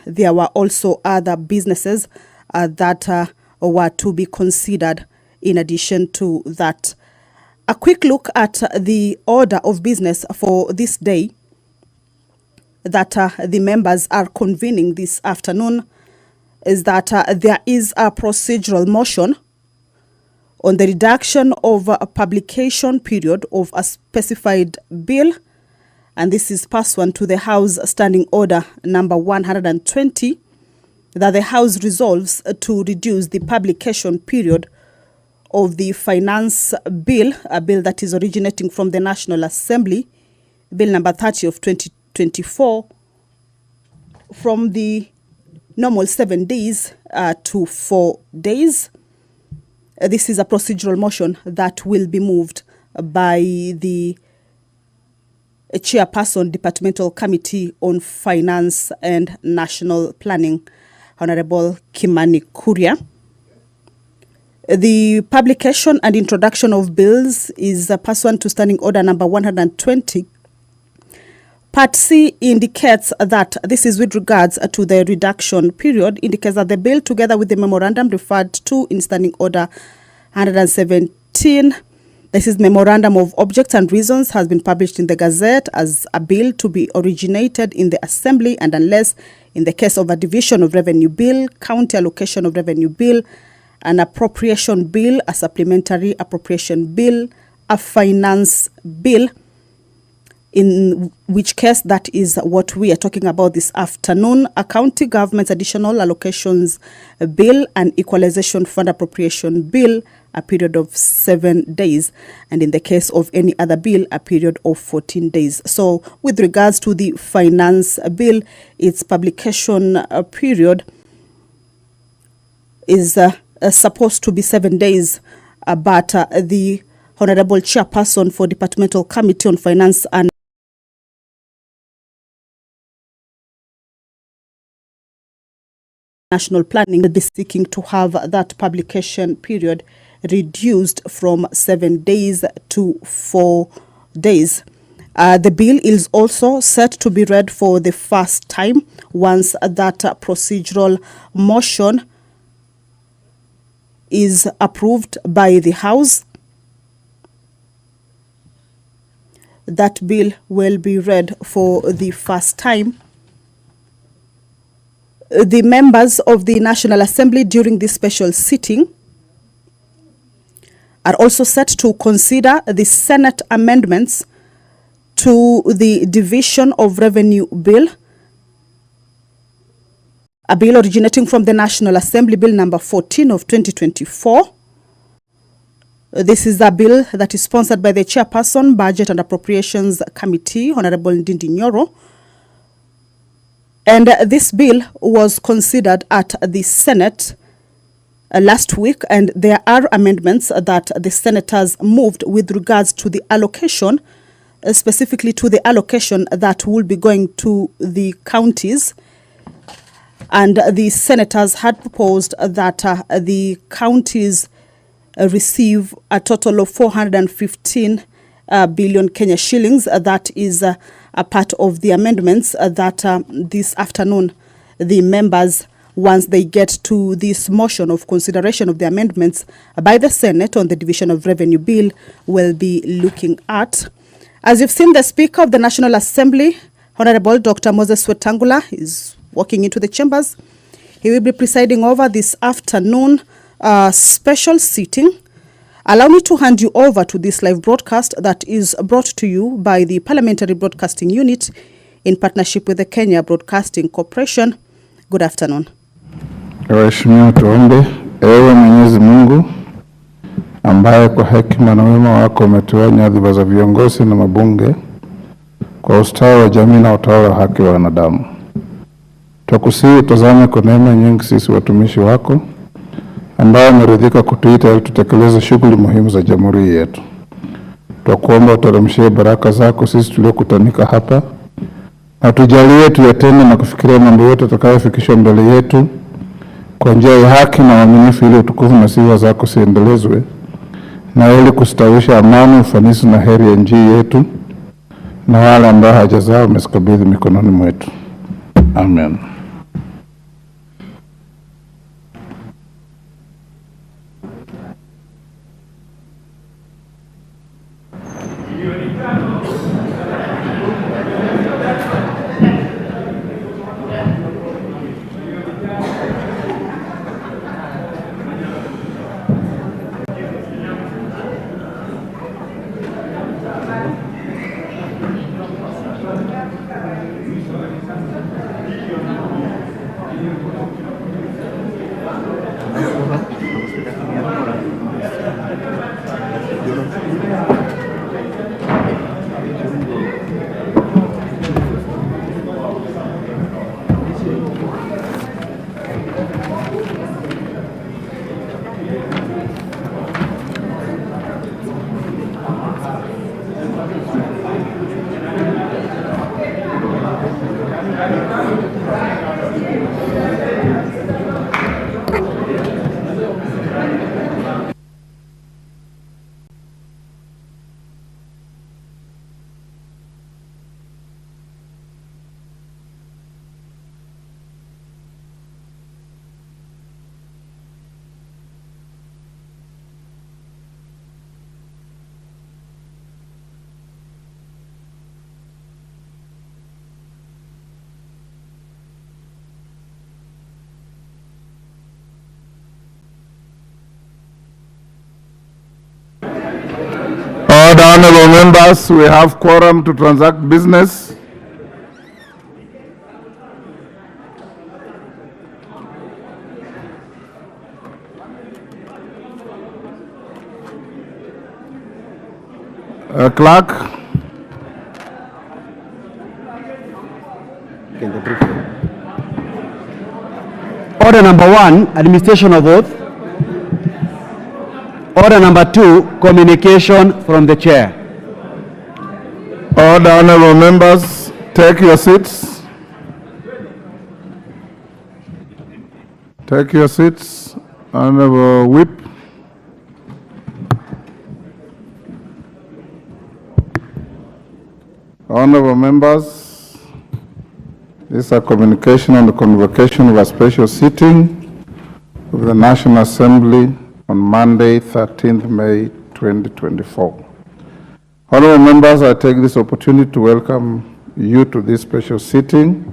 There were also other businesses that were to be considered in addition to that. A quick look at the order of business for this day that the members are convening this afternoon is that there is a procedural motion on the reduction of a publication period of a specified bill, and this is pursuant to the House Standing Order number 120, that the House resolves to reduce the publication period of the finance bill, a bill that is originating from the National Assembly, Bill number 30 of 2024, from the normal 7 days to 4 days. This is a procedural motion that will be moved by the Chairperson, Departmental Committee on Finance and National Planning, Honorable Kimani Kuria. The publication and introduction of bills is pursuant to Standing Order number 120. Part C indicates that this is with regards to the reduction period, indicates that the bill, together with the memorandum referred to in Standing Order 117, this is Memorandum of Objects and Reasons, has been published in the Gazette as a bill to be originated in the Assembly, and unless in the case of a division of revenue bill, county allocation of revenue bill, an appropriation bill, a supplementary appropriation bill, a finance bill, in which case that is what we are talking about this afternoon, a county government's additional allocations bill, an equalization fund appropriation bill, a period of 7 days, and in the case of any other bill, a period of 14 days. So with regards to the finance bill, its publication period is supposed to be 7 days, but the Honorable Chairperson for Departmental Committee on Finance and National Planning will be seeking to have that publication period reduced from 7 days to 4 days. The bill is also set to be read for the first time once that procedural motion is approved by the House. That bill will be read for the first time. The members of the National Assembly during this special sitting are also set to consider the Senate amendments to the Division of Revenue Bill, a bill originating from the National Assembly, Bill number 14 of 2024. This is a bill that is sponsored by the Chairperson, Budget and Appropriations Committee, Honorable Ndindi Nyoro. And this bill was considered at the Senate last week, and there are amendments that the senators moved with regards to the allocation, specifically to the allocation that will be going to the counties. And the senators had proposed that the counties receive a total of 415 billion Kenya shillings. That is a part of the amendments that this afternoon the members, once they get to this motion of consideration of the amendments by the Senate on the Division of Revenue Bill, will be looking at. As you've seen, the Speaker of the National Assembly, Honorable Dr. Moses Wetangula, is walking into the chambers. He will be presiding over this afternoon special sitting. Allow me to hand you over to this live broadcast that is brought to you by the Parliamentary Broadcasting Unit in partnership with the Kenya Broadcasting Corporation. Good afternoon. Waheshimiwa, tuombe. Ewe Mwenyezi Mungu ambaye kwa hekima na wema wako umetuwa nyadhifa za viongozi na mabunge kwa ustawi wa jamii na utawala wa haki wa wanadamu, tukusihi utazame kwa neema nyingi sisi watumishi wako ambao umeridhika kutuita ili tutekeleze shughuli muhimu za jamhuri yetu. Tukuomba uteremshie baraka zako sisi tuliokutanika hapa, na tujalie tuyatende na kufikiria mambo yote tutakayofikishwa mbele yetu kwa njia ya haki na uaminifu, ili utukufu na sifa zako siendelezwe, na ili kustawisha amani, ufanisi na heri ya nchi yetu, na wale ambao haja zao umesikabidhi mikononi mwetu. Amen. Honorable members, we have quorum to transact business. Clerk. Order number 1, administration of oath. Order number 2, communication from the chair. Order, honorable members, take your seats. Take your seats. Honorable Whip. Honorable members, this is a communication on the convocation of a special sitting of the National Assembly on Monday, 13th May 2024. Honorable members, I take this opportunity to welcome you to this special sitting,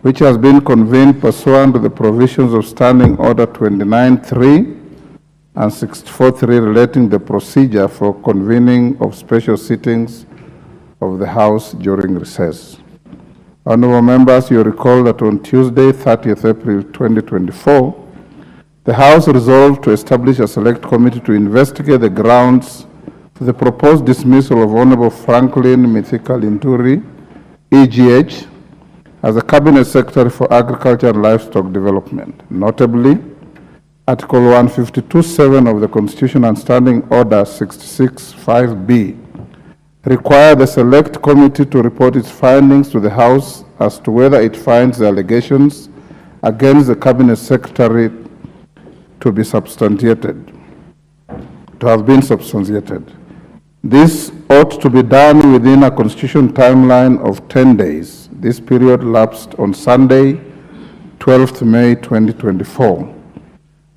which has been convened pursuant to the provisions of Standing Order 29.3 and 64.3 relating the procedure for convening of special sittings of the House during recess. Honorable members, you recall that on Tuesday, 30th April 2024, the House resolved to establish a select committee to investigate the grounds for the proposed dismissal of Honorable Franklin Mithika Linturi, EGH, as the Cabinet Secretary for Agriculture and Livestock Development. Notably, Article 152(7) of the Constitution and Standing Order 66(5)(b) require the Select Committee to report its findings to the House as to whether it finds the allegations against the Cabinet Secretary to be substantiated, to have been substantiated. This ought to be done within a Constitution timeline of 10 days. This period lapsed on Sunday, 12th May 2024.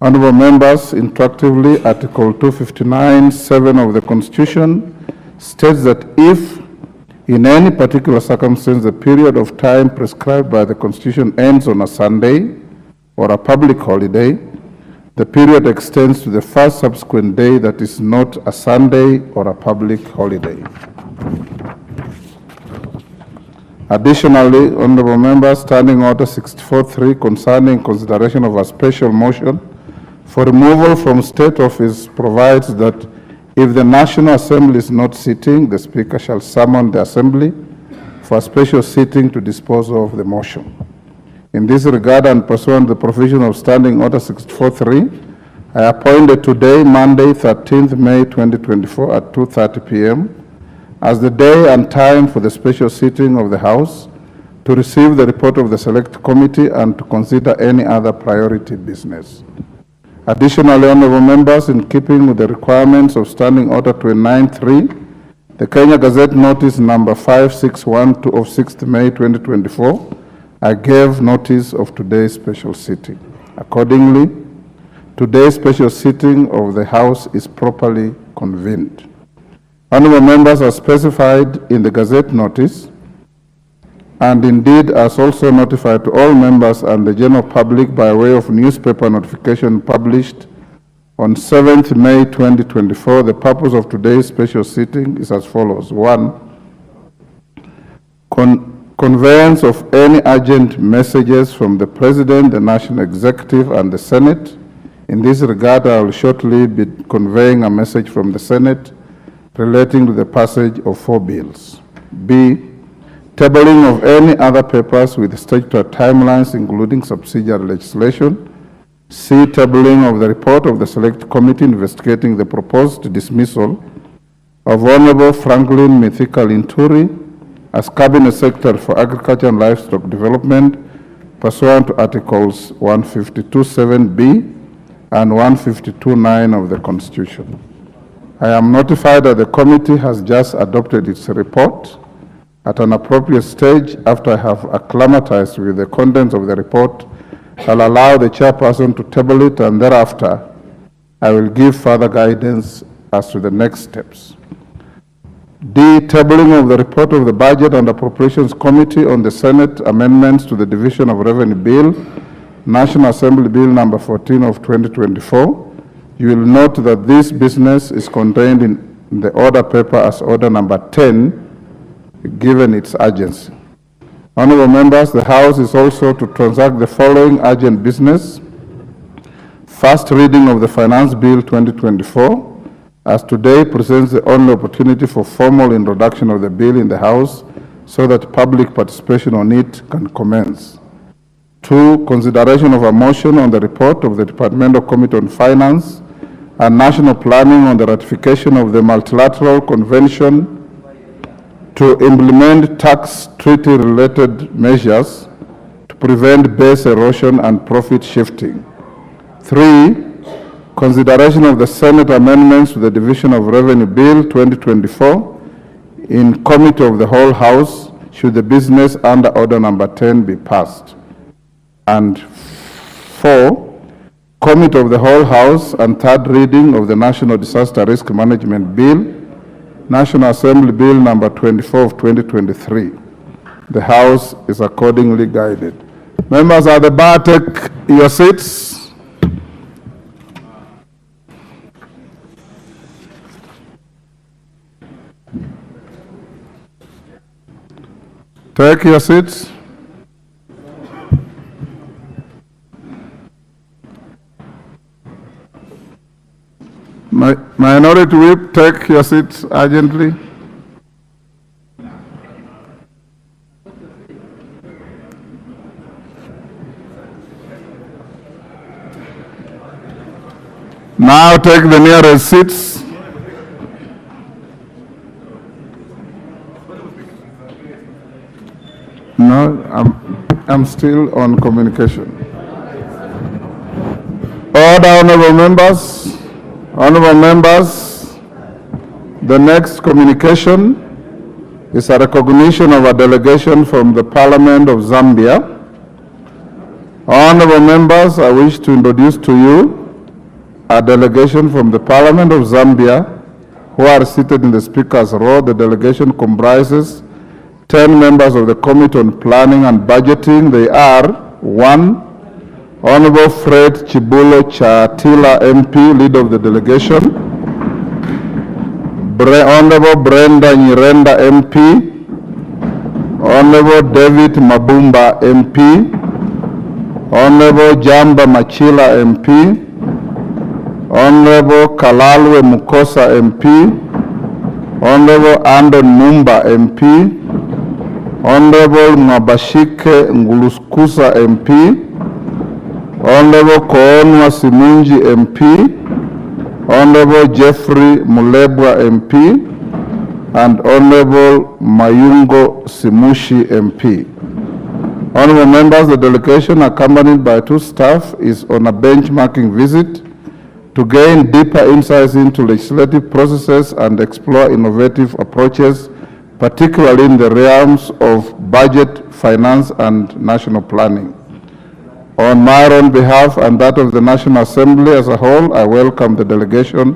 Honorable members, interactively, Article 259(7) of the Constitution states that if, in any particular circumstance, the period of time prescribed by the Constitution ends on a Sunday or a public holiday, the period extends to the first subsequent day that is not a Sunday or a public holiday. Additionally, honorable members, Standing Order 64.3 concerning consideration of a special motion for removal from state office provides that if the National Assembly is not sitting, the Speaker shall summon the Assembly for a special sitting to dispose of the motion. In this regard, and pursuant to the provision of Standing Order 64.3, I appointed today, Monday, 13th May 2024 at 2:30 p.m. as the day and time for the special sitting of the House to receive the report of the Select Committee and to consider any other priority business. Additionally, honorable members, in keeping with the requirements of Standing Order 29.3, the Kenya Gazette Notice number 5612 of 6th May 2024, I gave notice of today's special sitting. Accordingly, today's special sitting of the House is properly convened. Honorable members, are specified in the Gazette Notice, and indeed as also notified to all members and the general public by way of newspaper notification published on 7th May 2024, the purpose of today's special sitting is as follows. 1. Conveyance of any urgent messages from the President, the National Executive, and the Senate. In this regard, I will shortly be conveying a message from the Senate relating to the passage of 4 bills. B. tabling of any other papers with statutory timelines, including subsidiary legislation. C, tabling of the report of the Select Committee investigating the proposed dismissal of Honorable Franklin Mithika Linturi as Cabinet Secretary for Agriculture and Livestock Development pursuant to Articles 152(7)(b and 152(9) of the Constitution. I am notified that the committee has just adopted its report. At an appropriate stage, after I have acclimatized with the contents of the report, I'll allow the chairperson to table it, and thereafter I will give further guidance as to the next steps. D, tabling of the report of the Budget and Appropriations Committee on the Senate amendments to the Division of Revenue Bill, National Assembly Bill number 14 of 2024. You will note that this business is contained in the order paper as order number 10, given its urgency. Honorable members, the House is also to transact the following urgent business. First reading of the Finance Bill 2024, as today presents the only opportunity for formal introduction of the bill in the House so that public participation on it can commence. 2, consideration of a motion on the report of the Departmental Committee on Finance and National Planning on the ratification of the Multilateral Convention to implement tax treaty-related measures to prevent base erosion and profit shifting. 3, consideration of the Senate amendments to the Division of Revenue Bill 2024 in Committee of the Whole House should the business under Order Number 10 be passed. And 4, Committee of the Whole House and third reading of the National Disaster Risk Management Bill, National Assembly Bill number 24 of 2023. The House is accordingly guided. Members at the bar, take your seats. Take your seats. Minority Whip, take your seats urgently. Now take the nearest seats. No, I'm still on communication. Order, honorable members. Honorable members, the next communication is a recognition of a delegation from the Parliament of Zambia. Honorable members, I wish to introduce to you a delegation from the Parliament of Zambia who are seated in the Speaker's row. The delegation comprises 10 members of the Committee on Planning and Budgeting. They are 1, Honorable Fred Chibulo Chatila MP, leader of the delegation. Honorable Brenda Nyirenda MP. Honorable David Mabumba MP. Honorable Jamba Machila MP. Honorable Kalalwe Mukosa MP. Honorable Andon Mumba MP. Honorable Mabashike Nguluskusa MP. Honorable Koonwa Simunji MP, Honorable Jeffrey Mulebwa MP, and Honorable Mayungo Simushi MP. Honorable members, the delegation, accompanied by 2 staff, is on a benchmarking visit to gain deeper insights into legislative processes and explore innovative approaches, particularly in the realms of budget, finance, and national planning. On my own behalf and that of the National Assembly as a whole, I welcome the delegation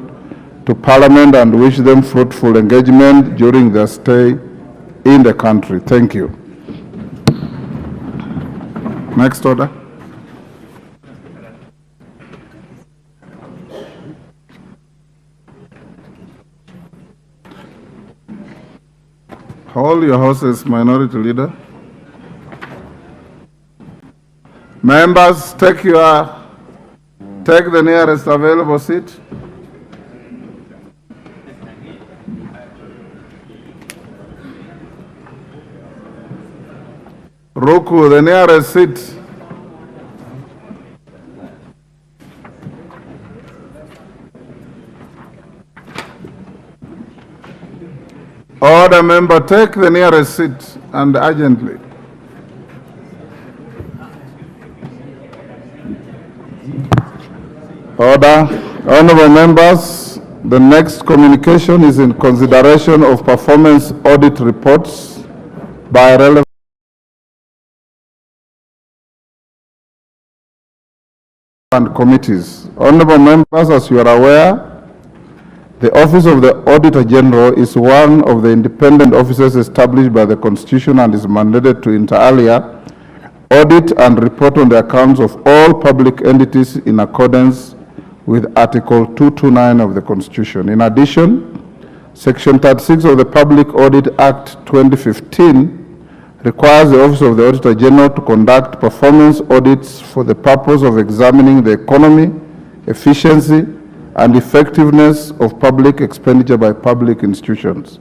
to Parliament and wish them fruitful engagement during their stay in the country. Thank you. Next order. Hold your horses, Minority Leader. Members, take the nearest available seat. Roku, the nearest seat. Order, member, take the nearest seat and urgently. Order. Honorable members, the next communication is in consideration of performance audit reports by relevant committees. Honorable members, as you are aware, the Office of the Auditor General is one of the independent offices established by the Constitution and is mandated to inter alia audit and report on the accounts of all public entities in accordance with Article 229 of the Constitution. In addition, Section 36 of the Public Audit Act 2015 requires the Office of the Auditor General to conduct performance audits for the purpose of examining the economy, efficiency, and effectiveness of public expenditure by public institutions.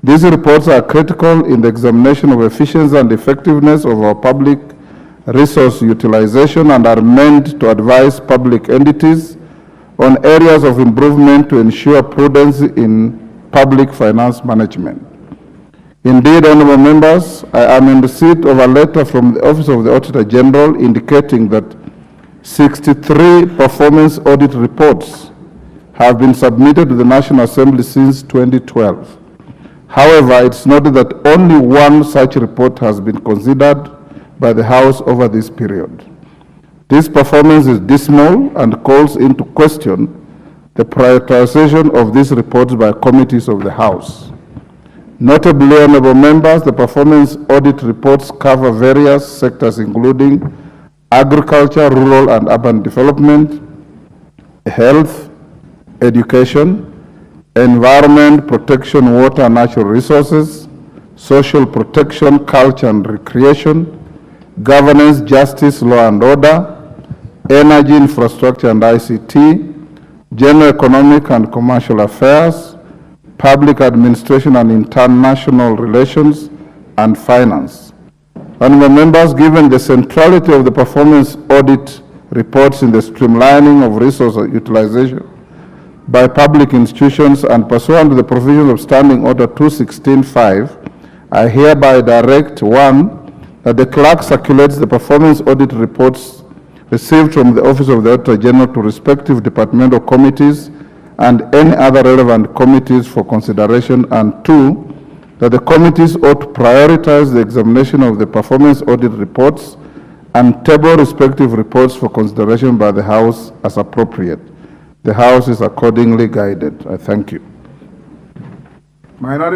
These reports are critical in the examination of efficiency and effectiveness of our public resource utilization and are meant to advise public entities on areas of improvement to ensure prudence in public finance management. Indeed, honorable members, I am in receipt of a letter from the Office of the Auditor General indicating that 63 performance audit reports have been submitted to the National Assembly since 2012. However, it's noted that only one such report has been considered by the House over this period. This performance is dismal and calls into question the prioritization of these reports by committees of the House. Notably, honorable members, the performance audit reports cover various sectors including agriculture, rural and urban development, health, education, environment, protection, water and natural resources, social protection, culture and recreation, governance, justice, law and order, energy, infrastructure and ICT, general economic and commercial affairs, public administration and international relations, and finance. Honorable members, given the centrality of the performance audit reports in the streamlining of resource utilization by public institutions and pursuant to the provisions of Standing Order 216.5, I hereby direct, 1, that the clerk circulates the performance audit reports received from the Office of the Auditor General to respective departmental committees and any other relevant committees for consideration, and 2, that the committees ought to prioritize the examination of the performance audit reports and table respective reports for consideration by the House as appropriate. The House is accordingly guided. I thank you. Minority